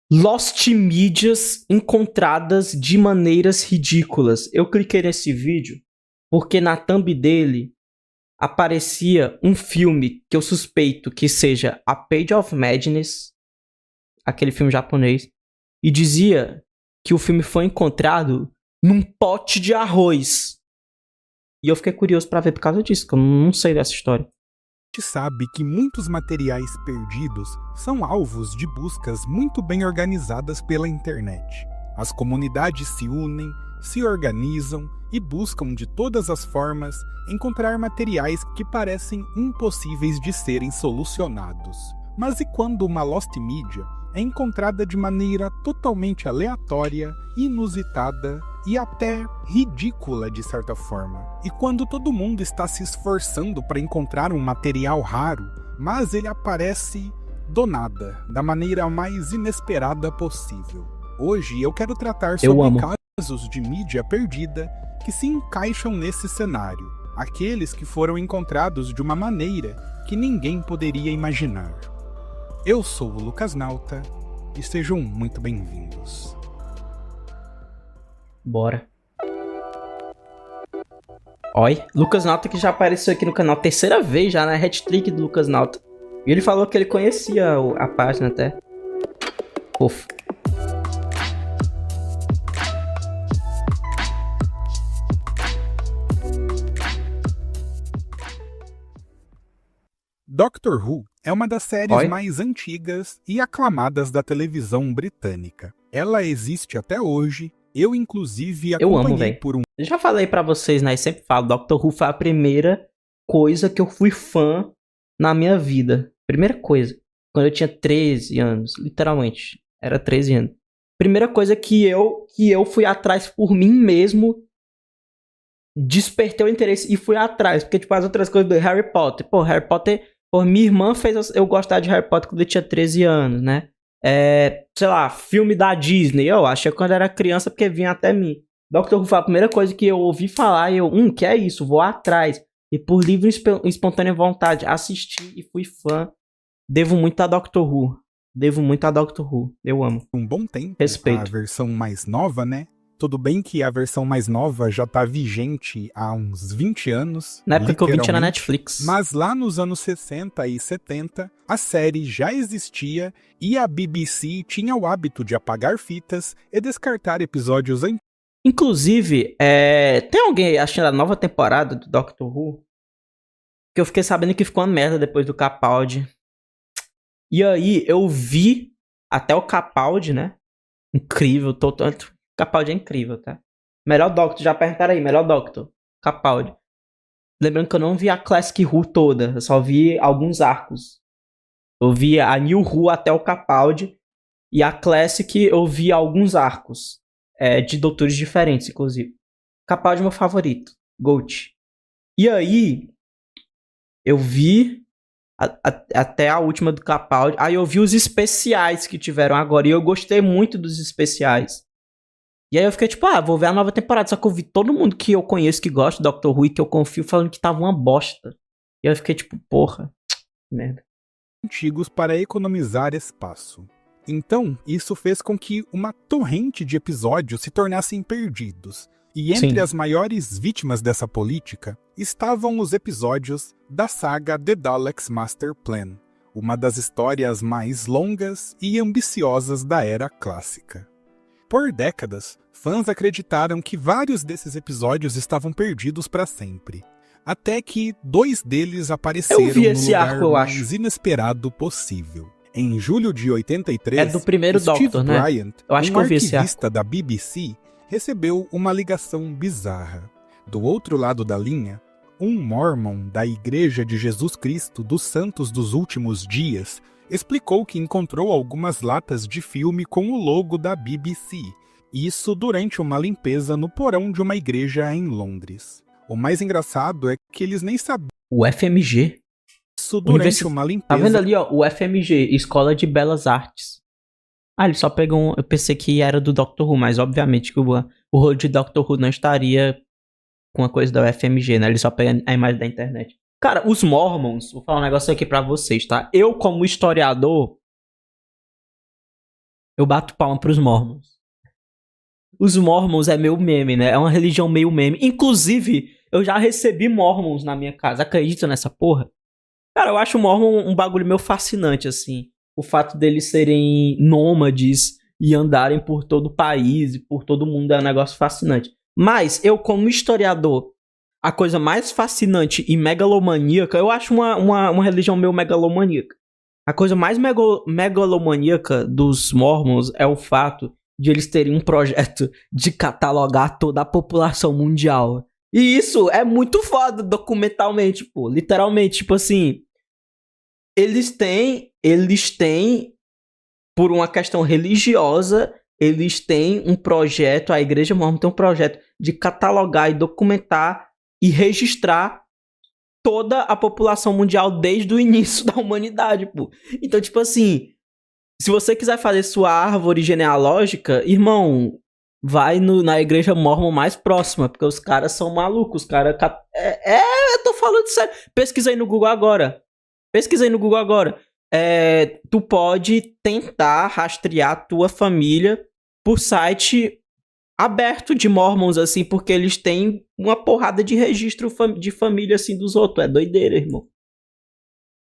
Lost Mídias encontradas de maneiras ridículas. Eu cliquei nesse vídeo porque na thumb dele aparecia um filme que eu suspeito que seja A Page of Madness, aquele filme japonês, e dizia que o filme foi encontrado num pote de arroz. E eu fiquei curioso pra ver por causa disso, que eu não sei dessa história. A gente sabe que muitos materiais perdidos são alvos de buscas muito bem organizadas pela internet. As comunidades se unem, se organizam e buscam de todas as formas encontrar materiais que parecem impossíveis de serem solucionados. Mas e quando uma Lost Media é encontrada de maneira totalmente aleatória, inusitada e até ridícula de certa forma? E quando todo mundo está se esforçando para encontrar um material raro, mas ele aparece do nada, da maneira mais inesperada possível? Hoje eu quero tratar sobre casos de mídia perdida que se encaixam nesse cenário, aqueles que foram encontrados de uma maneira que ninguém poderia imaginar. Eu sou o Lucas Nauta e sejam muito bem-vindos. Bora. Oi, Lucas Nauta que já apareceu aqui no canal, terceira vez já, na hat-trick do Lucas Nauta. E ele falou que ele conhecia a página até. Fofo. Doctor Who é uma das séries mais antigas e aclamadas da televisão britânica. Ela existe até hoje, eu inclusive acompanhei por um... Eu já falei pra vocês, né, eu sempre falo, Doctor Who foi a primeira coisa que eu fui fã na minha vida. Primeira coisa, quando eu tinha 13 anos, literalmente, era 13 anos. Primeira coisa que eu fui atrás por mim mesmo, despertei o interesse e fui atrás, porque tipo as outras coisas do Harry Potter, Harry Potter... minha irmã fez eu gostar de Harry Potter quando eu tinha 13 anos, né? Sei lá, filme da Disney. Eu achei quando era criança porque vinha até mim. Doctor Who foi a primeira coisa que eu ouvi falar e eu, que é isso? Vou atrás. E por livre e espontânea vontade, assisti e fui fã. Devo muito a Doctor Who. Eu amo. Um bom tempo. Respeito. A versão mais nova, né? Tudo bem que a versão mais nova já tá vigente há uns 20 anos. Na época que eu vi tinha na Netflix. Mas lá nos anos 60 e 70, a série já existia e a BBC tinha o hábito de apagar fitas e descartar episódios antigos. Inclusive, tem alguém achando a nova temporada do Doctor Who? Que eu fiquei sabendo que ficou uma merda depois do Capaldi. E aí, eu vi até o Capaldi, né? Incrível, tanto. Capaldi é incrível, tá? Melhor Doctor, já perguntaram aí, melhor Doctor, Capaldi. Lembrando que eu não vi a Classic Who toda, eu só vi alguns arcos. Eu vi a New Who até o Capaldi, e a Classic eu vi alguns arcos, de doutores diferentes, inclusive. Capaldi é meu favorito, Gold. E aí, eu vi até a última do Capaldi, aí eu vi os especiais que tiveram agora, e eu gostei muito dos especiais. E aí eu fiquei tipo, vou ver a nova temporada. Só que eu vi todo mundo que eu conheço que gosta do Doctor Who e que eu confio falando que tava uma bosta. E aí eu fiquei tipo, porra, merda. Antigos para economizar espaço. Então, isso fez com que uma torrente de episódios se tornassem perdidos. E entre as maiores vítimas dessa política estavam os episódios da saga The Daleks Master Plan, uma das histórias mais longas e ambiciosas da era clássica. Por décadas, fãs acreditaram que vários desses episódios estavam perdidos para sempre, até que 2 deles apareceram no lugar mais inesperado possível. Em julho de 83, do primeiro Steve Doctor, Bryant, eu acho que eu vi esse arquivista da BBC, recebeu uma ligação bizarra. Do outro lado da linha, um mormon da Igreja de Jesus Cristo dos Santos dos Últimos Dias explicou que encontrou algumas latas de filme com o logo da BBC, isso durante uma limpeza no porão de uma igreja em Londres. O mais engraçado é que eles nem sabiam. O FMG? Isso durante uma limpeza... Tá vendo ali, ó, o FMG, Escola de Belas Artes. Ele só pegou eu pensei que era do Doctor Who, mas obviamente que o rolo de Doctor Who não estaria com a coisa da FMG, né? Ele só pega a imagem da internet. Cara, os Mormons, vou falar um negócio aqui pra vocês, tá? Eu, como historiador, Eu bato palma pros Mormons. Os Mormons é meio meme, né? É uma religião meio meme. Inclusive, eu já recebi Mormons na minha casa. Acredita nessa porra? Cara, eu acho o Mormon um bagulho meio fascinante, assim. O fato deles serem nômades e andarem por todo o país e por todo mundo é um negócio fascinante. Mas eu, como historiador, a coisa mais fascinante e megalomaníaca, eu acho uma religião meio megalomaníaca. A coisa mais megalomaníaca dos Mormons é o fato de eles terem um projeto de catalogar toda a população mundial. E isso é muito foda documentalmente, pô. Literalmente, tipo assim, eles têm, por uma questão religiosa, eles têm um projeto, a Igreja Mormon tem um projeto de catalogar e documentar e registrar toda a população mundial desde o início da humanidade, pô. Então, tipo assim, se você quiser fazer sua árvore genealógica, irmão, vai na Igreja Mormon mais próxima, porque os caras são malucos, os caras... eu tô falando sério. Pesquisa aí no Google agora. Tu pode tentar rastrear a tua família por site aberto de Mormons, assim, porque eles têm uma porrada de registro de família, assim, dos outros. É doideira, irmão.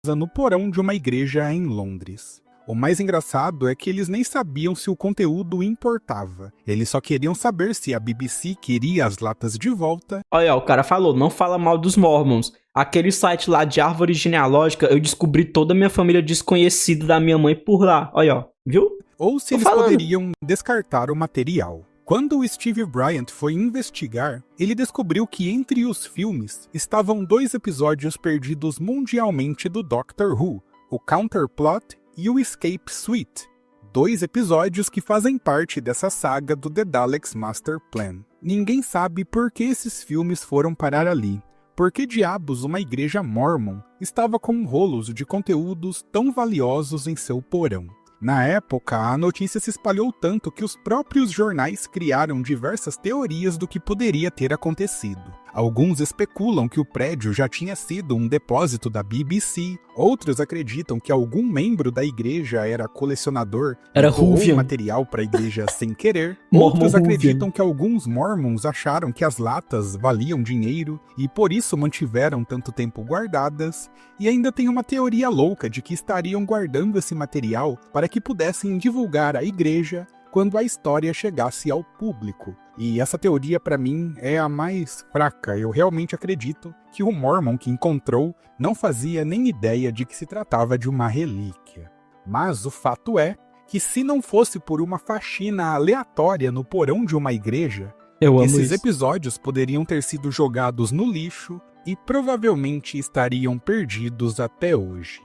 No porão de uma igreja em Londres. O mais engraçado é que eles nem sabiam se o conteúdo importava. Eles só queriam saber se a BBC queria as latas de volta. Olha, o cara falou, não fala mal dos Mormons. Aquele site lá de árvore genealógica, eu descobri toda a minha família desconhecida da minha mãe por lá. Olha, viu? Ou se eles poderiam descartar o material. Quando o Steve Bryant foi investigar, ele descobriu que entre os filmes estavam 2 episódios perdidos mundialmente do Doctor Who, o Counterplot e o Escape Suite, 2 episódios que fazem parte dessa saga do The Daleks Master Plan. Ninguém sabe por que esses filmes foram parar ali. Por que diabos uma igreja Mormon estava com rolos de conteúdos tão valiosos em seu porão? Na época, a notícia se espalhou tanto que os próprios jornais criaram diversas teorias do que poderia ter acontecido. Alguns especulam que o prédio já tinha sido um depósito da BBC, outros acreditam que algum membro da igreja era colecionador e doou material para a igreja sem querer, outros acreditam que alguns mormons acharam que as latas valiam dinheiro e por isso mantiveram tanto tempo guardadas, e ainda tem uma teoria louca de que estariam guardando esse material para que pudessem divulgar a igreja quando a história chegasse ao público. E essa teoria, para mim, é a mais fraca. Eu realmente acredito que o Mormon que encontrou não fazia nem ideia de que se tratava de uma relíquia. Mas o fato é que se não fosse por uma faxina aleatória no porão de uma igreja, esses episódios poderiam ter sido jogados no lixo e provavelmente estariam perdidos até hoje.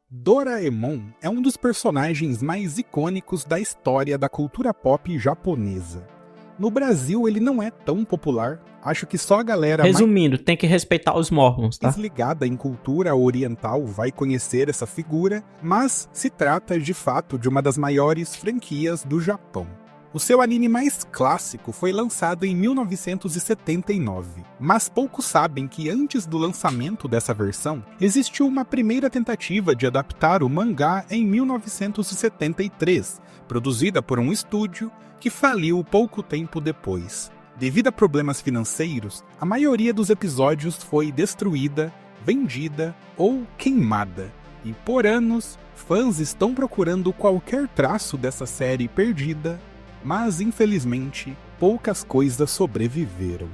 Doraemon é um dos personagens mais icônicos da história da cultura pop japonesa. No Brasil ele não é tão popular, acho que só a galera Resumindo, tem que respeitar os Mormons, tá? mais ligada em cultura oriental vai conhecer essa figura, mas se trata de fato de uma das maiores franquias do Japão. O seu anime mais clássico foi lançado em 1979, mas poucos sabem que antes do lançamento dessa versão, existiu uma primeira tentativa de adaptar o mangá em 1973, produzida por um estúdio que faliu pouco tempo depois. Devido a problemas financeiros, a maioria dos episódios foi destruída, vendida ou queimada, e por anos, fãs estão procurando qualquer traço dessa série perdida, mas infelizmente poucas coisas sobreviveram.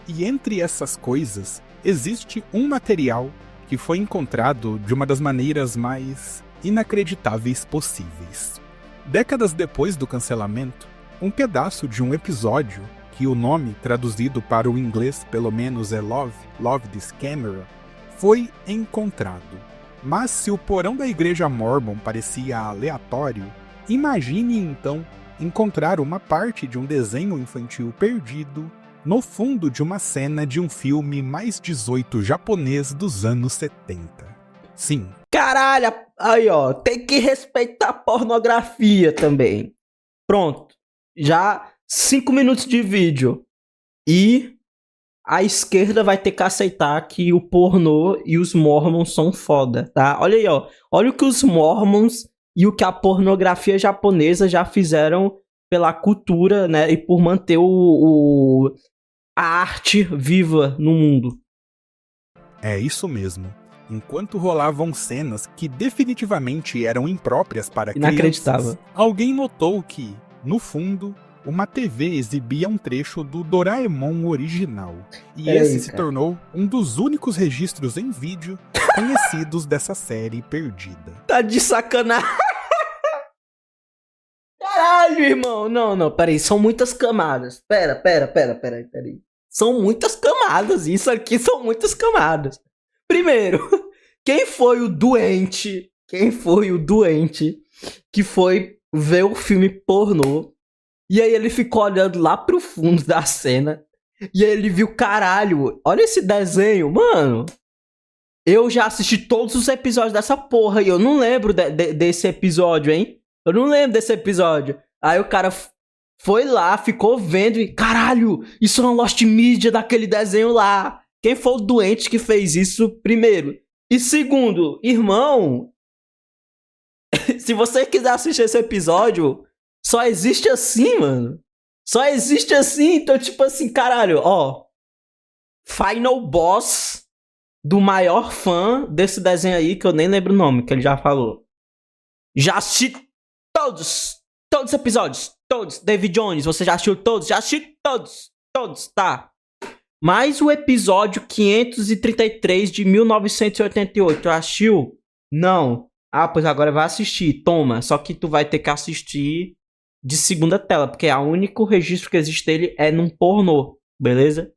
E entre essas coisas, existe um material que foi encontrado de uma das maneiras mais inacreditáveis possíveis. Décadas depois do cancelamento, um pedaço de um episódio, que o nome traduzido para o inglês pelo menos é Love This Camera, foi encontrado. Mas se o porão da igreja Mormon parecia aleatório, imagine então encontrar uma parte de um desenho infantil perdido no fundo de uma cena de um filme mais 18 japonês dos anos 70. Sim. Caralho, aí ó, tem que respeitar a pornografia também. Pronto, já 5 minutos de vídeo. E a esquerda vai ter que aceitar que o pornô e os Mormons são foda, tá? Olha aí, ó. Olha o que os Mormons e o que a pornografia japonesa já fizeram pela cultura, né, e por manter a arte viva no mundo. É isso mesmo. Enquanto rolavam cenas que definitivamente eram impróprias para Inacreditável. crianças, alguém notou que, no fundo, uma TV exibia um trecho do Doraemon original. E esse se tornou um dos únicos registros em vídeo conhecidos dessa série perdida. Tá de sacanagem. Caralho, irmão. Não, peraí. São muitas camadas. Peraí. São muitas camadas. Isso aqui são muitas camadas. Primeiro, quem foi o doente? Quem foi o doente que foi ver o filme pornô? E aí ele ficou olhando lá pro fundo da cena. E aí ele viu, caralho, olha esse desenho, mano. Eu já assisti todos os episódios dessa porra e eu não lembro desse episódio, hein? Eu não lembro desse episódio. Aí o cara foi lá, ficou vendo e... Caralho, isso é uma Lost Media daquele desenho lá. Quem foi o doente que fez isso primeiro? E segundo, irmão... se você quiser assistir esse episódio, só existe assim, mano. Só existe assim. Então, tipo assim, caralho, ó... Final Boss do maior fã desse desenho aí, que eu nem lembro o nome, que ele já falou. Já assisti todos os episódios, todos. David Jones, você já assistiu todos? Já assisti todos, tá. Mas o episódio 533 de 1988, assistiu? Não. Ah, pois agora vai assistir, toma. Só que tu vai ter que assistir de segunda tela, porque o único registro que existe dele é num pornô, beleza?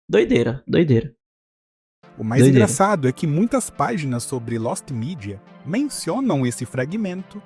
Doideira. O mais engraçado é que muitas páginas sobre Lost Media mencionam esse fragmento,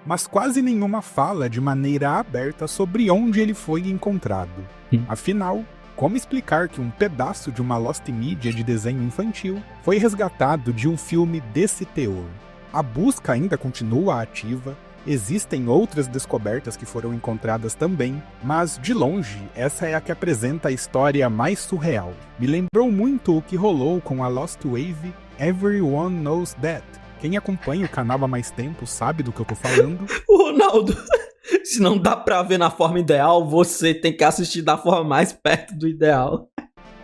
mas quase nenhuma fala de maneira aberta sobre onde ele foi encontrado. Afinal, como explicar que um pedaço de uma Lost Media de desenho infantil foi resgatado de um filme desse teor? A busca ainda continua ativa, existem outras descobertas que foram encontradas também, mas de longe essa é a que apresenta a história mais surreal. Me lembrou muito o que rolou com a Lost Wave Everyone Knows That. Quem acompanha o canal há mais tempo sabe do que eu tô falando. Ronaldo, se não dá pra ver na forma ideal, você tem que assistir da forma mais perto do ideal.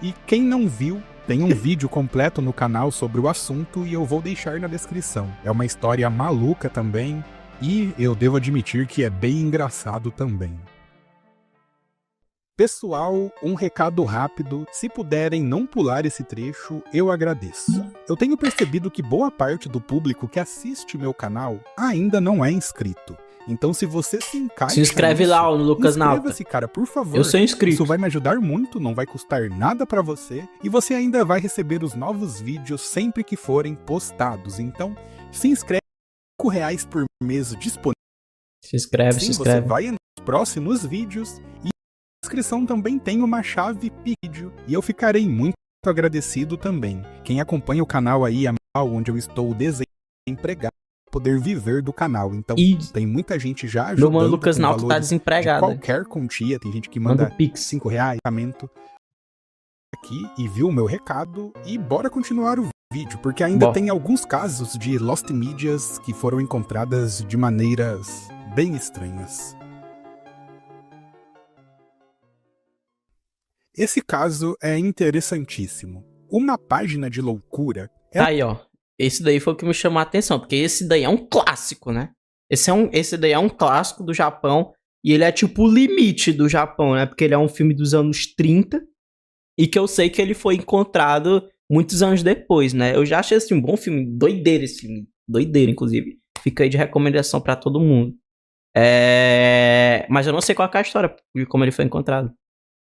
E quem não viu, tem um vídeo completo no canal sobre o assunto e eu vou deixar na descrição. É uma história maluca também e eu devo admitir que é bem engraçado também. Pessoal, um recado rápido, se puderem não pular esse trecho, eu agradeço. Eu tenho percebido que boa parte do público que assiste meu canal ainda não é inscrito. Então se você se encaixa se inscreve nisso, lá no Lucas Nauta. Inscreva-se, cara, por favor. Eu sou inscrito. Isso vai me ajudar muito, não vai custar nada pra você e você ainda vai receber os novos vídeos sempre que forem postados. Então, se inscreve, R$5 por mês disponível. Se inscreve. Você vai nos próximos vídeos e na descrição também tem uma chave vídeo e eu ficarei muito agradecido também. Quem acompanha o canal aí é onde eu estou desempregado, poder viver do canal. Então, tem muita gente já ajudando. Meu mano Lucas Nauta tá desempregado. De qualquer quantia, tem gente que manda R$5 aqui e viu o meu recado e bora continuar o vídeo, porque ainda tem alguns casos de Lost Medias que foram encontradas de maneiras bem estranhas. Esse caso é interessantíssimo. Uma página de loucura... Aí, ó. Esse daí foi o que me chamou a atenção, porque esse daí é um clássico, né? Esse daí é um clássico do Japão, e ele é tipo o limite do Japão, né? Porque ele é um filme dos anos 30, e que eu sei que ele foi encontrado muitos anos depois, né? Eu já achei assim um bom filme, doideira esse filme, doideira, inclusive. Fica aí de recomendação pra todo mundo. Mas eu não sei qual é a história de como ele foi encontrado.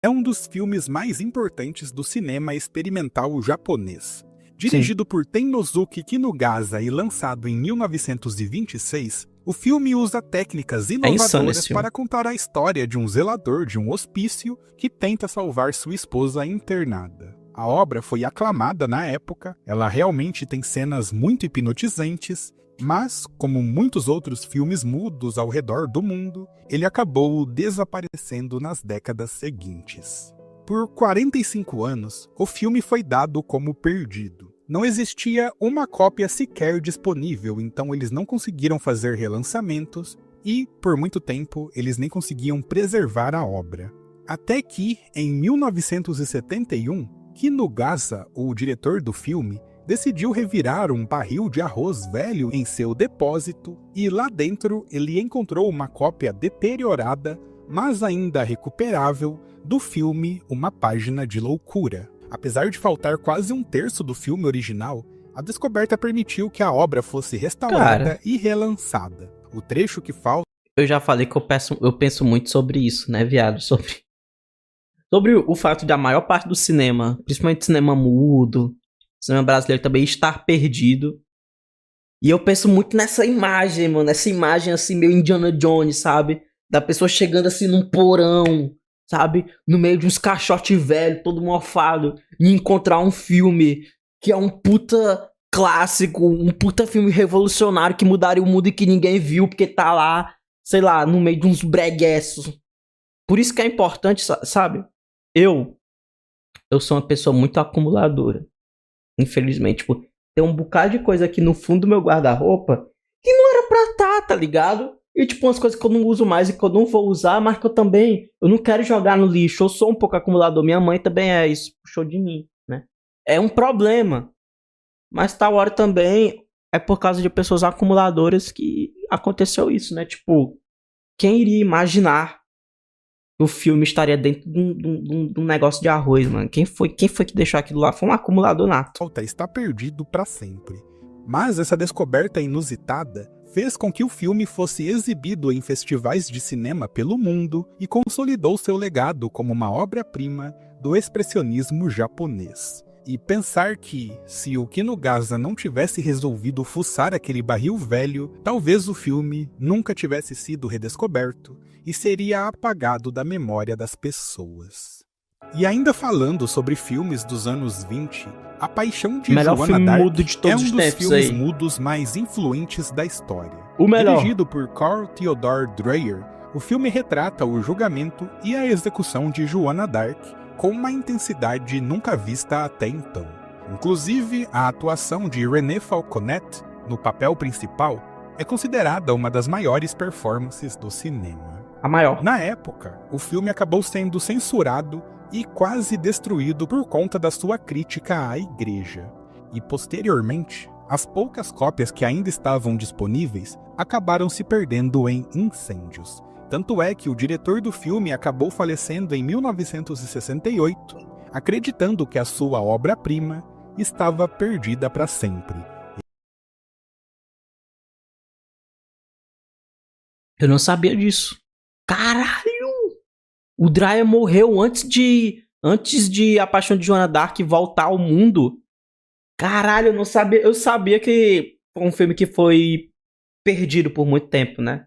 É um dos filmes mais importantes do cinema experimental japonês. Dirigido por Tennosuke Kinugasa e lançado em 1926, o filme usa técnicas inovadoras para contar a história de um zelador de um hospício que tenta salvar sua esposa internada. A obra foi aclamada na época, ela realmente tem cenas muito hipnotizantes, mas, como muitos outros filmes mudos ao redor do mundo, ele acabou desaparecendo nas décadas seguintes. Por 45 anos, o filme foi dado como perdido. Não existia uma cópia sequer disponível, então eles não conseguiram fazer relançamentos e, por muito tempo, eles nem conseguiam preservar a obra. Até que, em 1971, Kinugasa, o diretor do filme, decidiu revirar um barril de arroz velho em seu depósito e lá dentro ele encontrou uma cópia deteriorada, mas ainda recuperável, do filme Uma Página de Loucura. Apesar de faltar quase um terço do filme original, a descoberta permitiu que a obra fosse restaurada e relançada. O trecho que falta... Eu já falei que eu penso muito sobre isso, né, viado? Sobre o fato de a maior parte do cinema, principalmente cinema mudo, cinema brasileiro também, estar perdido. E eu penso muito nessa imagem, mano. Essa imagem assim, meio Indiana Jones, sabe? Da pessoa chegando assim num porão, sabe? No meio de uns caixotes velhos, todo mofado. E encontrar um filme que é um puta clássico, um puta filme revolucionário que mudaria o mundo e que ninguém viu porque tá lá, sei lá, no meio de uns bregueços. Por isso que é importante, sabe? Eu sou uma pessoa muito acumuladora. Infelizmente, tipo, tem um bocado de coisa aqui no fundo do meu guarda-roupa que não era pra tá ligado? E tipo, umas coisas que eu não uso mais e que eu não vou usar, mas que eu não quero jogar no lixo. Eu sou um pouco acumulador. Minha mãe também é isso, puxou de mim, né? É um problema. Mas tal hora também é por causa de pessoas acumuladoras que aconteceu isso, né? Tipo, quem iria imaginar que o filme estaria dentro de um negócio de arroz, mano? Quem foi que deixou aquilo lá? Foi um acumulador nato. Está perdido para sempre. Mas essa descoberta inusitada fez com que o filme fosse exibido em festivais de cinema pelo mundo e consolidou seu legado como uma obra-prima do expressionismo japonês. E pensar que, se o Kinugasa não tivesse resolvido fuçar aquele barril velho, talvez o filme nunca tivesse sido redescoberto e seria apagado da memória das pessoas. E ainda falando sobre filmes dos anos 20, A Paixão de Joana Dark é um dos filmes mudos mais influentes da história. O melhor. Dirigido por Carl Theodor Dreyer, o filme retrata o julgamento e a execução de Joana Dark com uma intensidade nunca vista até então. Inclusive, a atuação de René Falconet no papel principal é considerada uma das maiores performances do cinema. A maior. Na época, o filme acabou sendo censurado e quase destruído por conta da sua crítica à igreja. E posteriormente, as poucas cópias que ainda estavam disponíveis acabaram se perdendo em incêndios. Tanto é que o diretor do filme acabou falecendo em 1968, acreditando que a sua obra-prima estava perdida para sempre. Eu não sabia disso. Caralho! O Dreyer morreu antes de A Paixão de Joana Dark voltar ao mundo. Caralho, eu não sabia. Eu sabia que foi um filme que foi perdido por muito tempo, né?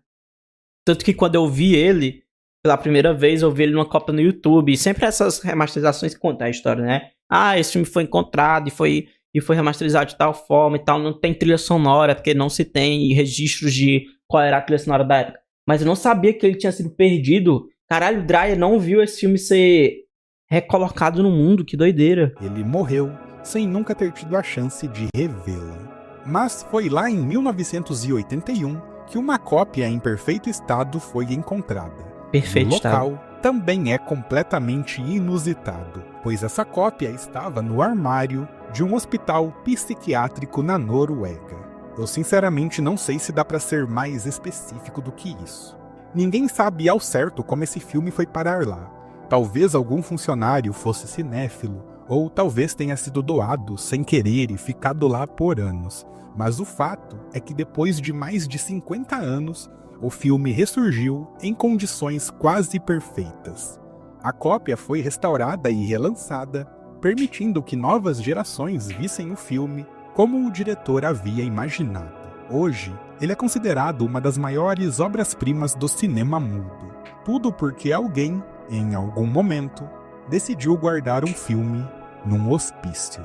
Tanto que quando eu vi ele, pela primeira vez, eu vi ele numa cópia no YouTube. E sempre essas remasterizações contam a história, né? Ah, esse filme foi encontrado e foi remasterizado de tal forma e tal. Não tem trilha sonora, porque não se tem registros de qual era a trilha sonora da época. Mas eu não sabia que ele tinha sido perdido. Caralho, o Dreyer não viu esse filme ser recolocado no mundo, que doideira. Ele morreu sem nunca ter tido a chance de revê-la. Mas foi lá em 1981 que uma cópia em perfeito estado foi encontrada. Perfeito estado. O local também é completamente inusitado, pois essa cópia estava no armário de um hospital psiquiátrico na Noruega. Eu sinceramente não sei se dá para ser mais específico do que isso. Ninguém sabe ao certo como esse filme foi parar lá. Talvez algum funcionário fosse cinéfilo, ou talvez tenha sido doado sem querer e ficado lá por anos. Mas o fato é que depois de mais de 50 anos, o filme ressurgiu em condições quase perfeitas. A cópia foi restaurada e relançada, permitindo que novas gerações vissem o filme como o diretor havia imaginado. Hoje, ele é considerado uma das maiores obras-primas do cinema mudo. Tudo porque alguém, em algum momento, decidiu guardar um filme num hospício.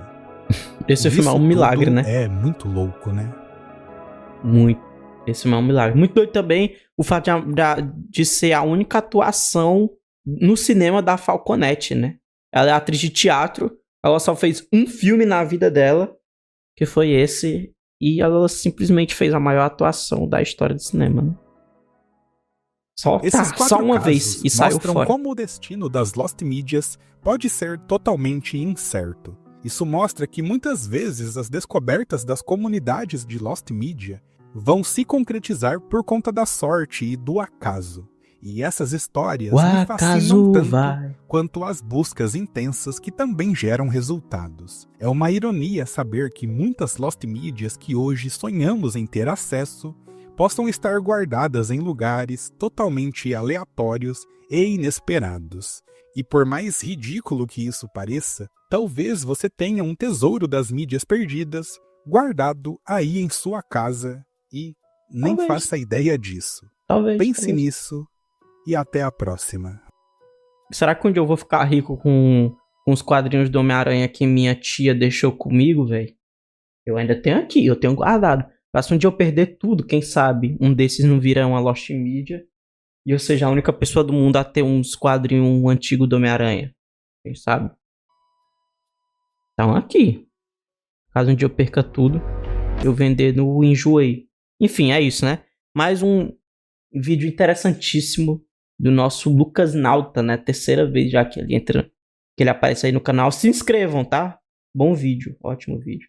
Esse filme é um milagre, né? É muito louco, né? Muito. Esse filme é um milagre. Muito doido também o fato de ser a única atuação no cinema da Falconet, né? Ela é atriz de teatro, ela só fez um filme na vida dela que foi esse. E ela simplesmente fez a maior atuação da história do cinema, né? Só uma vez e saiu mostram fora. como o destino das Lost Medias pode ser totalmente incerto. Isso mostra que muitas vezes as descobertas das comunidades de Lost Media vão se concretizar por conta da sorte e do acaso. E essas histórias me fascinam tanto quanto as buscas intensas que também geram resultados. É uma ironia saber que muitas Lost Medias que hoje sonhamos em ter acesso possam estar guardadas em lugares totalmente aleatórios e inesperados. E por mais ridículo que isso pareça, talvez você tenha um tesouro das mídias perdidas guardado aí em sua casa e nem faça ideia disso. Pense nisso e até a próxima. Será que um dia eu vou ficar rico com os quadrinhos do Homem-Aranha que minha tia deixou comigo, velho? Eu ainda tenho aqui, eu tenho guardado. Mas se um dia eu perder tudo, quem sabe um desses não vira uma Lost Media e eu seja a única pessoa do mundo a ter uns quadrinhos antigos do Homem-Aranha. Quem sabe? Então aqui. Caso um dia eu perca tudo, eu vender no Enjoei. Enfim, é isso, né? Mais um vídeo interessantíssimo do nosso Lucas Nauta, né? Terceira vez já que ele entra, que ele aparece aí no canal. Se inscrevam, tá? Bom vídeo, ótimo vídeo.